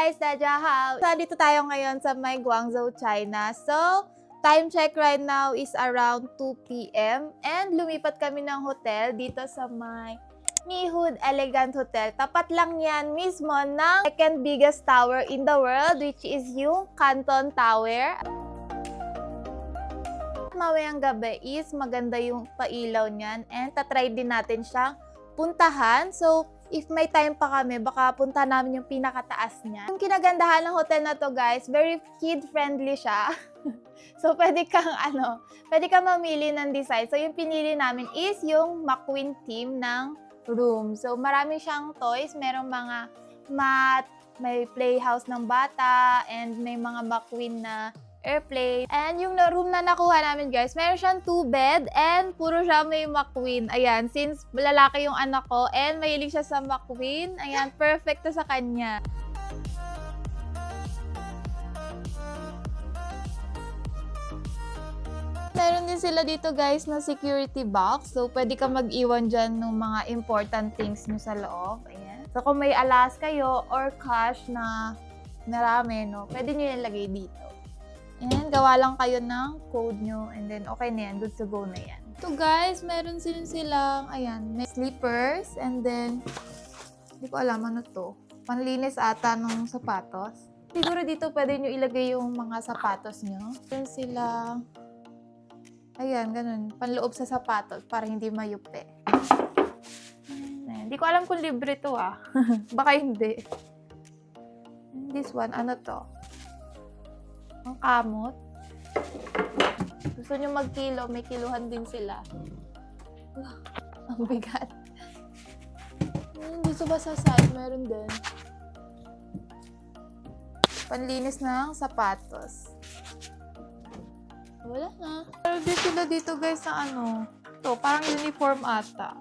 guys, Daja. So, dito tayo ngayon sa may Guangzhou, China. So, time check right now is around 2 p.m. And lumipat kami ng hotel dito sa may Nihud Elegant Hotel. Tapat lang yan mismo ng second biggest tower in the world, which is yung Canton Tower. Mamayang gabi is maganda yung pailaw niyan and tatry din natin siyang puntahan. So, if may time pa kami, baka punta namin yung pinakataas niya. Yung kinagandahan ng hotel na to guys, very kid-friendly siya. So, pwede kang mamili ng design. So, yung pinili namin is yung McQueen theme ng room. So, marami siyang toys. Merong mga mat, may playhouse ng bata, and may mga McQueen na airplane. And yung room na nakuha namin guys, meron siyang 2 bed and puro siya may McQueen. Ayan, since lalaki yung anak ko and mahilig siya sa McQueen, ayan, perfect to sa kanya. Meron din sila dito guys na security box. So, pwede ka mag-iwan dyan ng mga important things nyo sa loob. Ayan. So, kung may alas kayo or cash na marami, no, pwede nyo ilagay dito. And gawa lang kayo ng code nyo and then okay na yan, good to go na yan. So guys, meron silang, ayan, may slippers and then, hindi ko alam ano to, panlinis ata ng sapatos. Siguro dito pwede nyo ilagay yung mga sapatos nyo. Meron sila, ayan, ganun, panloob sa sapatos para hindi mayupi. Ayan, hindi ko alam kung libre to baka hindi. And this one, ano to? Ang kamot. Gusto nyo magkilo, may kiluhan din sila. Ang bigat. Dito ba sa side, meron din. Panlinis ng sapatos. Wala na. Pero din sila dito guys na to, parang uniform ata.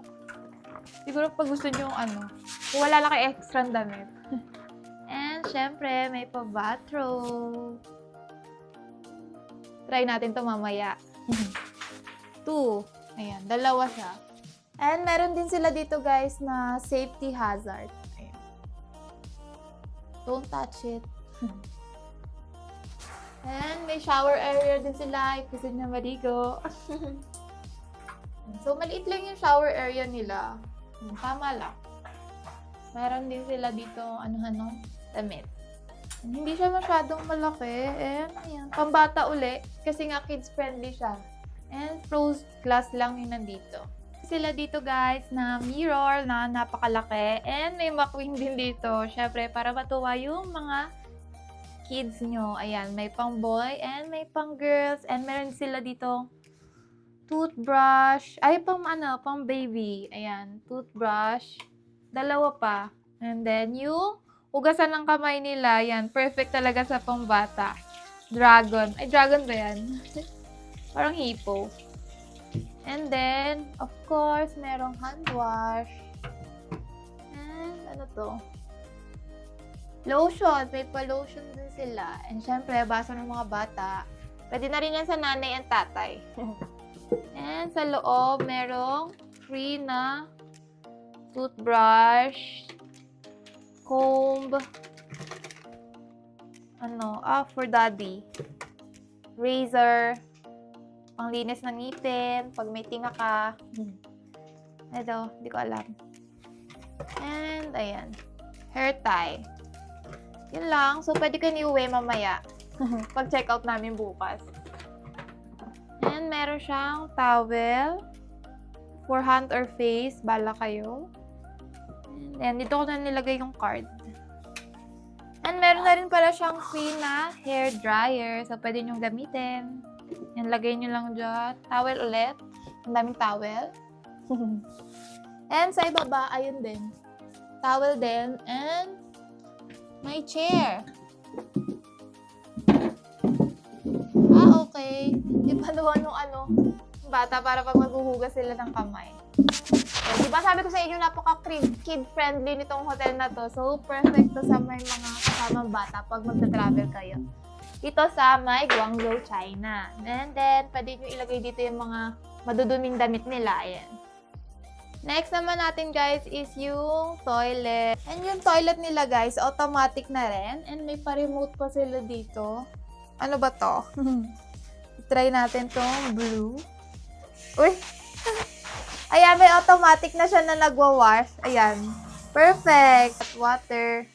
Siguro pag gusto nyo kung wala lang kayo extra damit. And syempre, may pa-bathrobe. Try natin to mamaya. 2. Ayan, dalawa siya. And meron din sila dito guys na safety hazard. Ayan. Don't touch it. And may shower area din sila if gusto nyo maligo. So, maliit lang yung shower area nila. Tama lang. Meron din sila dito damit. Hindi siya masyadong malaki. And, ayan, pambata uli. Kasi nga kids-friendly siya. And rose glass lang yung nandito. Sila dito guys na mirror na napakalaki. And may McQueen din dito. Syempre, para matuwa yung mga kids nyo. Ayan, may pang boy and may pang girls. And meron sila dito toothbrush. Ay, pang baby. Ayan, toothbrush. Dalawa pa. And then yung hugasan ng kamay nila, yan, perfect talaga sa pambata. Dragon. Ay, dragon ba yan? Parang hippo. And then, of course, merong hand wash. And, ano to? Lotion. May pa-lotion din sila. And syempre, basa ng mga bata. Pwede na rin yan sa nanay and tatay. And sa loob, merong free na toothbrush, comb, for daddy, razor, panglinis ng ngipin, pag may tinga ka. Ito, hindi ko alam. And, ayan, hair tie. Yun lang. So, pwede kayo ni-uwi mamaya. Pag check out namin bukas. And, meron siyang towel for hand or face. Bala kayo. And dito ko na nilagay yung card. And meron na rin pala siyang free na hair dryer. So, pwede nyo gamitin. Yan, lagay nyo lang dyan. Towel ulit. Ang daming towel. And sa ibaba, ayun din. Towel din. And may chair. Okay. Ipaluhan nung bata para pag maghuhugas sila ng kamay. So, diba sabi ko sa inyo, napaka-kid-friendly nitong hotel na to. So, perfect to sa may mga kasamang bata pag magta-travel kayo. Ito sa may Guangzhou, China. And then, pwede nyo ilagay dito yung mga maduduming damit nila. Ayan. Next naman natin guys is yung toilet. And yung toilet nila guys, automatic na rin. And may pa-remote pa sila dito. Ano ba to? Try natin tong blue. Uy! Ayan, may automatic na siya na nagwa-wash. Ayan. Perfect. At water.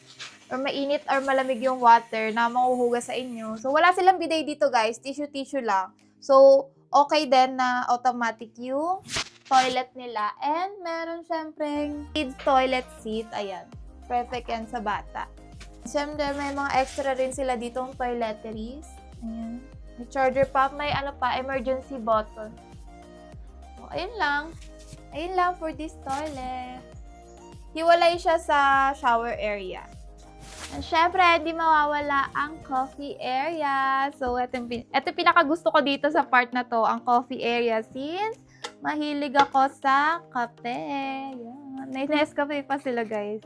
Or mainit or malamig yung water na mahuhugas sa inyo. So, wala silang bidet dito guys. Tissue-tissue lang. So, okay din na automatic yung toilet nila. And meron syempreng kids toilet seat. Ayan. Perfect yan sa bata. Syempre, may mga extra rin sila ditong toiletries. Ayan. May charger pa. May ano pa, emergency button. So, ayun lang. Ayun lang for this toilet. Hiwalay siya sa shower area. And syempre, hindi mawawala ang coffee area. So, ito pinakagusto ko dito sa part na to, ang coffee area. Since mahilig ako sa kape. Yan. Nescafe pa sila, guys.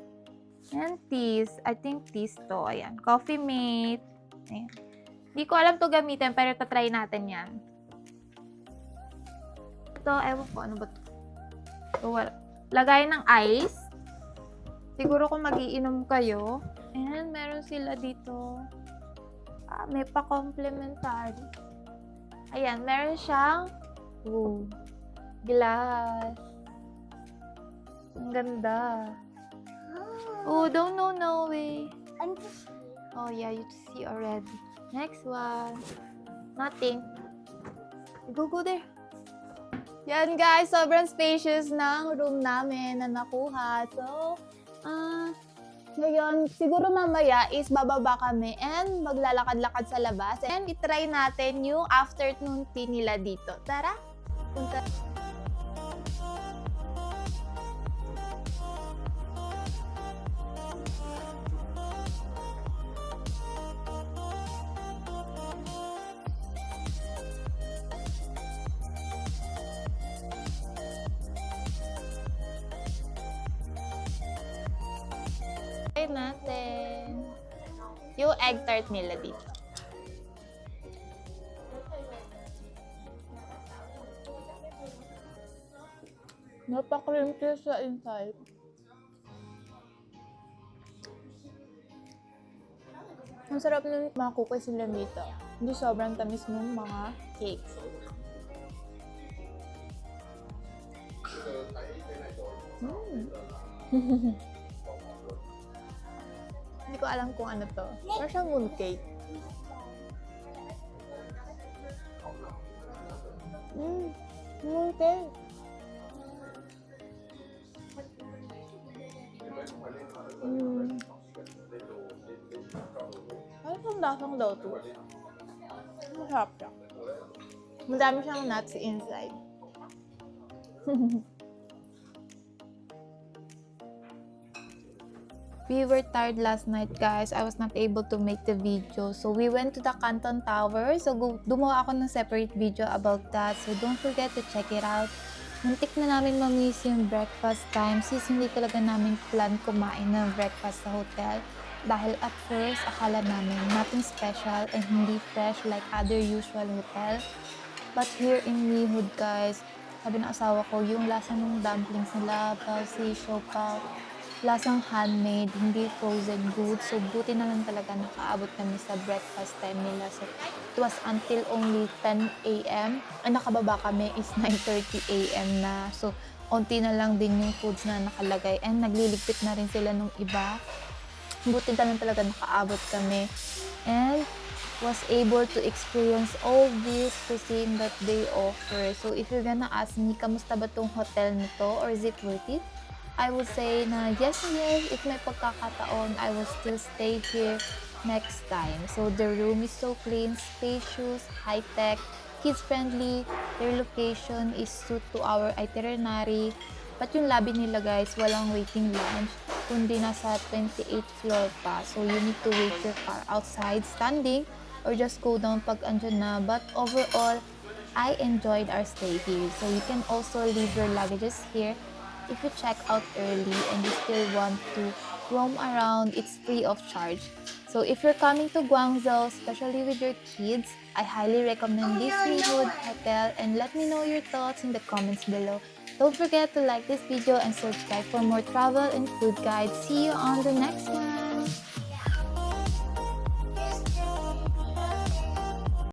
And teas. I think teas to. Ayan. Coffee mate. Ayan. Hindi ko alam to gamitin, pero tatry natin yan. Ito, ewan ko, ano ba to? So, lagay ng ice. Siguro kung magiinom kayo. And meron sila dito. May pa-complementary. Ayan, meron siyang glass. Ang ganda. Oh, don't know, no way. Oh, yeah, you see already. Next one. Nothing. Go there. Yan guys, sobrang spacious ng room namin na nakuha. So, ngayon, siguro mamaya is bababa kami and maglalakad-lakad sa labas. And itry natin yung afternoon tea nila dito. Tara! Punta. Try natin yung egg tart nila dito. Napaka-creamy sa inside. Ang sarap ng mga cookies nila dito. Hindi sobrang tamis ng mga cakes. Hindi ko alam kung ano to. Parang siyang mooncake. Mooncake. Ano pang lasang daw to? Masarap siya. Madami siyang nuts inside. We were tired last night, guys. I was not able to make the video. So, we went to the Canton Tower. So, gumawa ako ng separate video about that. So, don't forget to check it out. Muntik na namin ma-miss yung breakfast time since hindi talaga namin plan kumain ng breakfast sa hotel. Dahil at first, akala namin nothing special and hindi fresh like other usual hotel. But here in Mihood, guys, sabi ng asawa ko, yung lasa ng dumplings nila, balsi, siopaw, lasang handmade, hindi frozen goods. So, buti na lang talaga nakaabot kami sa breakfast time nila. So, it was until only 10 a.m. Ang nakababa kami is 9:30 a.m. na. So, onti na lang din yung foods na nakalagay. And nagliligpit na rin sila nung iba. Buti na lang talaga nakaabot kami. And was able to experience all this cuisine that they offer. So, if you're gonna ask me, kamusta ba tong hotel nito or is it worth it? I would say na yes, if may pagkakataon, I will still stay here next time. So, the room is so clean, spacious, high-tech, kids-friendly. Their location is suit to our itinerary. But yung lobby nila, guys, walang waiting lounge, kundi nasa 28th floor pa. So, you need to wait your car outside, standing, or just go down pag andyan na. But overall, I enjoyed our stay here. So, you can also leave your luggages here. If you check out early and you still want to roam around, it's free of charge. So if you're coming to Guangzhou, especially with your kids, I highly recommend this Mihood Hotel and let me know your thoughts in the comments below. Don't forget to like this video and subscribe for more travel and food guides. See you on the next one.